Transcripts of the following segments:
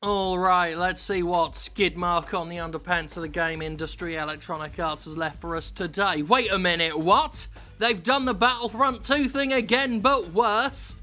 Alright, let's see what skid mark on the underpants of the game industry Electronic Arts has left for us today. Wait a minute, what? They've done the Battlefront 2 thing again, but worse?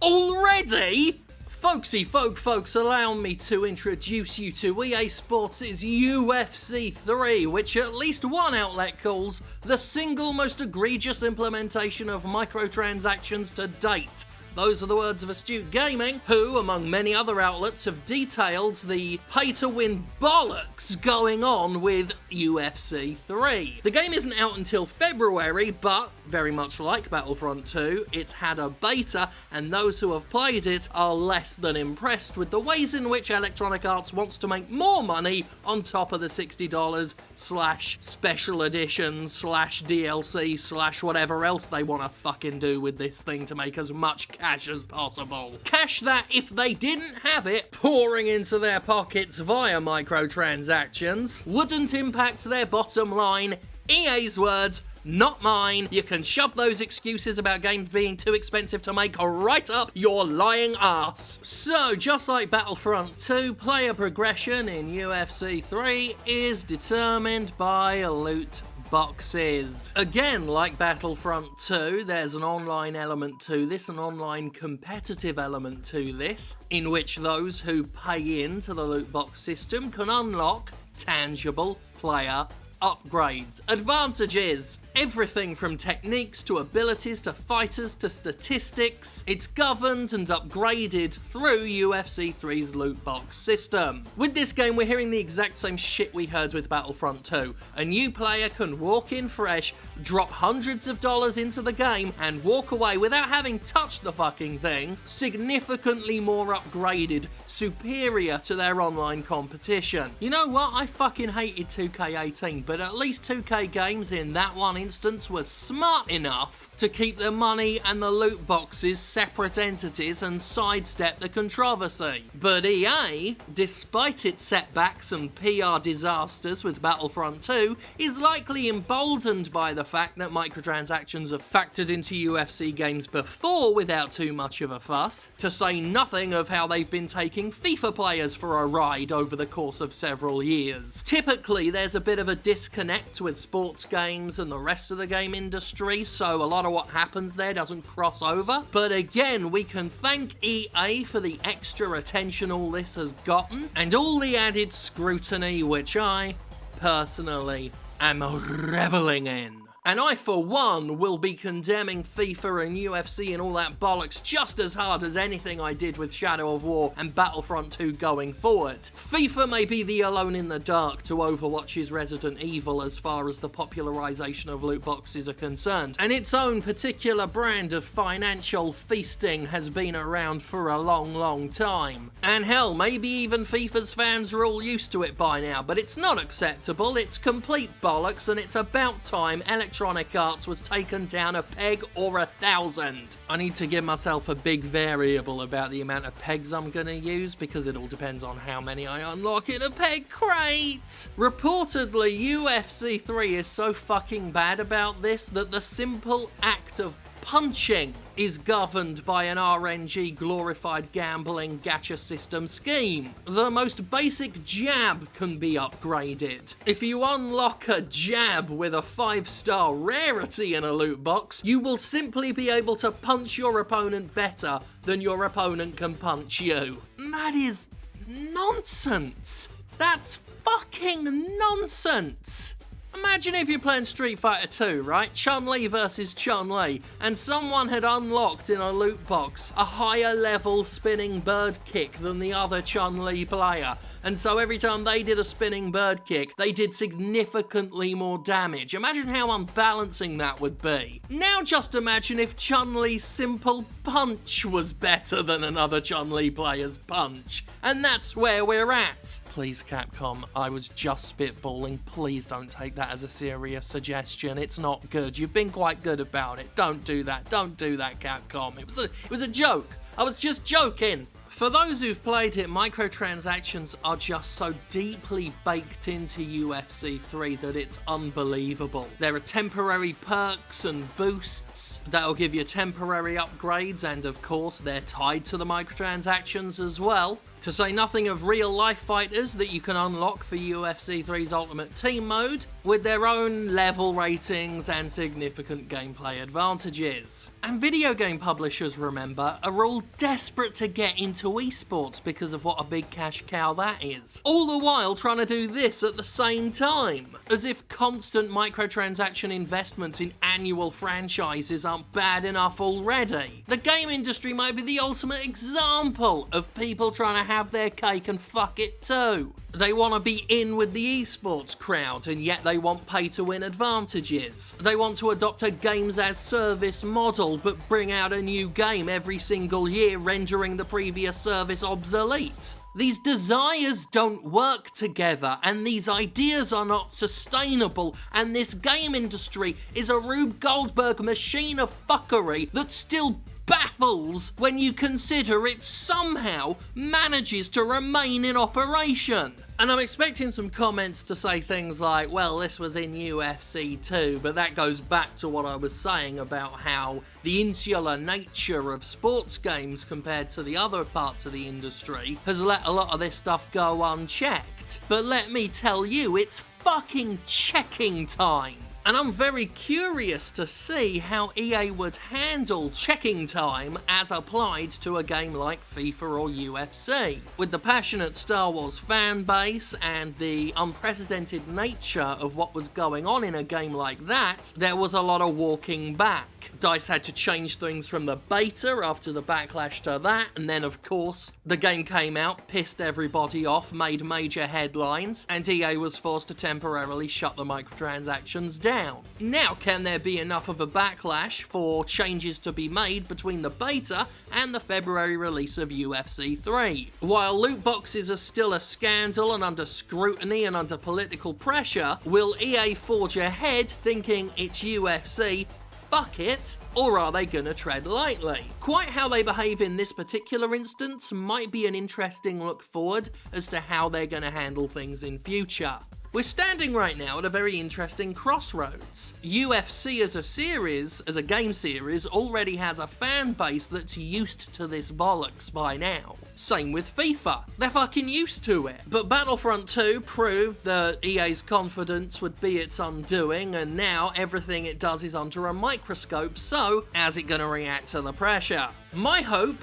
Already? Folks, allow me to introduce you to EA Sports' UFC 3, which at least one outlet calls the single most egregious implementation of microtransactions to date. Those are the words of Astute Gaming, who, among many other outlets, have detailed the pay-to-win bollocks going on with UFC 3. The game isn't out until February, but very much like Battlefront 2, it's had a beta, and those who have played it are less than impressed with the ways in which Electronic Arts wants to make more money on top of the $60 slash special editions slash DLC slash whatever else they want to fucking do with this thing to make as much cash as possible. Cash that, if they didn't have it pouring into their pockets via microtransactions, wouldn't impact their bottom line. EA's words, not mine. You can shove those excuses about games being too expensive to make right up your lying ass. So, just like Battlefront 2, player progression in UFC 3 is determined by loot boxes. Again, like Battlefront 2, there's an online element to this, an online competitive element to this, in which those who pay into the loot box system can unlock tangible player upgrades, advantages, everything from techniques to abilities to fighters to statistics. It's governed and upgraded through UFC 3's loot box system. With this game, we're hearing the exact same shit we heard with Battlefront 2. A new player can walk in fresh, drop hundreds of dollars into the game, and walk away without having touched the fucking thing, significantly more upgraded, superior to their online competition. You know what? I fucking hated 2K18, but at least 2K Games in that one instance was smart enough to keep the money and the loot boxes separate entities and sidestep the controversy. But EA, despite its setbacks and PR disasters with Battlefront 2, is likely emboldened by the fact that microtransactions have factored into UFC games before without too much of a fuss, to say nothing of how they've been taking FIFA players for a ride over the course of several years. Typically, there's a bit of a disconnect with sports games and the rest of the game industry, so a lot of what happens there doesn't cross over. But again, we can thank EA for the extra attention all this has gotten, and all the added scrutiny, which I, personally, am reveling in. And I, for one, will be condemning FIFA and UFC and all that bollocks just as hard as anything I did with Shadow of War and Battlefront 2 going forward. FIFA may be the alone in the dark to Overwatch's Resident Evil as far as the popularization of loot boxes are concerned, and its own particular brand of financial feasting has been around for a long time. And hell, maybe even FIFA's fans are all used to it by now, but it's not acceptable, it's complete bollocks, and it's about time Electronic Arts was taken down a peg or 1,000. I need to give myself a big variable about the amount of pegs I'm gonna use, because it all depends on how many I unlock in a peg crate. Reportedly, UFC 3 is so fucking bad about this that the simple act of punching is governed by an RNG glorified gambling gacha system scheme. The most basic jab can be upgraded. If you unlock a jab with a 5-star rarity in a loot box, you will simply be able to punch your opponent better than your opponent can punch you. That is nonsense. That's fucking nonsense. Imagine if you're playing Street Fighter 2, right? Chun-Li versus Chun-Li, and someone had unlocked in a loot box a higher level spinning bird kick than the other Chun-Li player. And so every time they did a spinning bird kick, they did significantly more damage. Imagine how unbalancing that would be. Now just imagine if Chun-Li's simple punch was better than another Chun-Li player's punch. And that's where we're at. Please, Capcom, I was just spitballing. Please don't take that as a serious suggestion. It's not good. You've been quite good about it. Don't do that. Don't do that, Capcom. It was a joke. I was just joking. For those who've played it, microtransactions are just so deeply baked into UFC 3 that it's unbelievable. There are temporary perks and boosts that'll give you temporary upgrades, and of course they're tied to the microtransactions as well. To say nothing of real-life fighters that you can unlock for UFC 3's Ultimate Team mode, with their own level ratings and significant gameplay advantages. And video game publishers, remember, are all desperate to get into esports because of what a big cash cow that is. All the while trying to do this at the same time, as if constant microtransaction investments in annual franchises aren't bad enough already. The game industry might be the ultimate example of people trying to have their cake and fuck it too. They want to be in with the esports crowd, and yet they want pay-to-win advantages. They want to adopt a games-as-service model, but bring out a new game every single year, rendering the previous service obsolete. These desires don't work together, and these ideas are not sustainable, and this game industry is a Rube Goldberg machine of fuckery that still baffles when you consider it somehow manages to remain in operation. And I'm expecting some comments to say things like, well, this was in UFC 2, but that goes back to what I was saying about how the insular nature of sports games compared to the other parts of the industry has let a lot of this stuff go unchecked. But let me tell you, it's fucking checking time. And I'm very curious to see how EA would handle checking time as applied to a game like FIFA or UFC. With the passionate Star Wars fan base and the unprecedented nature of what was going on in a game like that, there was a lot of walking back. DICE had to change things from the beta after the backlash to that, and then of course, the game came out, pissed everybody off, made major headlines, and EA was forced to temporarily shut the microtransactions down. Now, can there be enough of a backlash for changes to be made between the beta and the February release of UFC 3? While loot boxes are still a scandal and under scrutiny and under political pressure, will EA forge ahead thinking it's UFC, fuck it, or are they gonna tread lightly? Quite how they behave in this particular instance might be an interesting look forward as to how they're gonna handle things in future. We're standing right now at a very interesting crossroads. UFC as a series, as a game series, already has a fan base that's used to this bollocks by now. Same with FIFA. They're fucking used to it. But Battlefront 2 proved that EA's confidence would be its undoing, and now everything it does is under a microscope, so how's it gonna react to the pressure? My hope?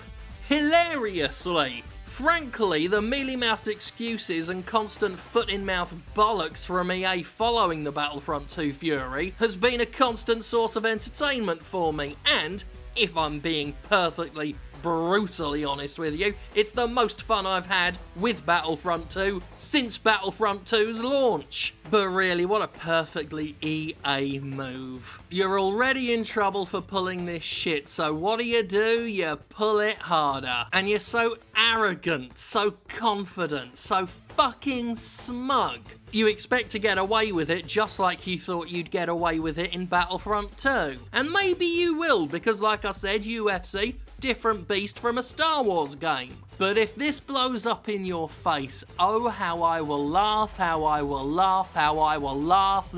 Hilariously. Frankly, the mealy-mouthed excuses and constant foot-in-mouth bollocks from EA following the Battlefront 2 fury has been a constant source of entertainment for me, and, if I'm being perfectly brutally honest with you, it's the most fun I've had with Battlefront 2 since Battlefront 2's launch. But really, what a perfectly EA move. You're already in trouble for pulling this shit, so what do? You pull it harder. And you're so arrogant, so confident, so fucking smug. You expect to get away with it just like you thought you'd get away with it in Battlefront 2. And maybe you will, because like I said, UFC, different beast from a Star Wars game. But if this blows up in your face, oh how I will laugh, how I will laugh, how I will laugh,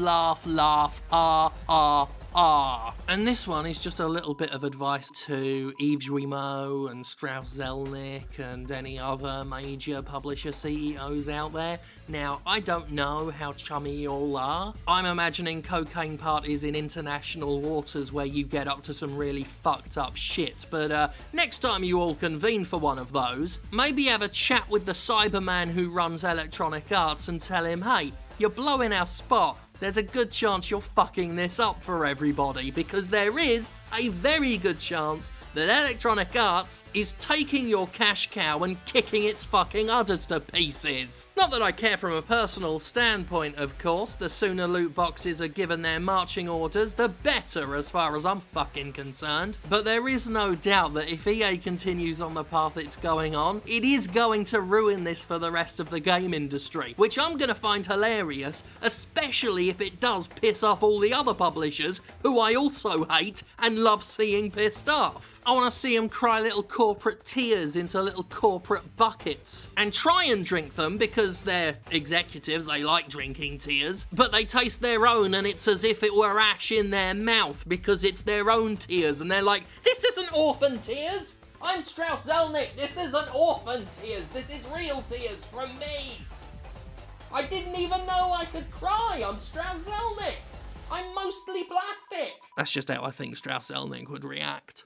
And this one is just a little bit of advice to Yves Guillemot and Strauss Zelnick and any other major publisher CEOs out there. Now, I don't know how chummy you all are. I'm imagining cocaine parties in international waters where you get up to some really fucked up shit, but next time you all convene for one of those, maybe have a chat with the Cyberman who runs Electronic Arts and tell him, hey, you're blowing our spot. There's a good chance you're fucking this up for everybody, because there is a very good chance that Electronic Arts is taking your cash cow and kicking its fucking udders to pieces. Not that I care from a personal standpoint, of course. The sooner loot boxes are given their marching orders, the better as far as I'm fucking concerned. But there is no doubt that if EA continues on the path it's going on, it is going to ruin this for the rest of the game industry, which I'm gonna find hilarious, especially if it does piss off all the other publishers who I also hate and love seeing pissed off. I want to see them cry little corporate tears into little corporate buckets and try and drink them because they're executives, they like drinking tears, but they taste their own and it's as if it were ash in their mouth because it's their own tears and they're like, this isn't orphan tears. I'm Strauss Zelnick. This isn't orphan tears. This is real tears from me. I didn't even know I could cry. I'm Strauss Zelnick. I'm mostly plastic. That's just how I think Strauss Zelnick would react.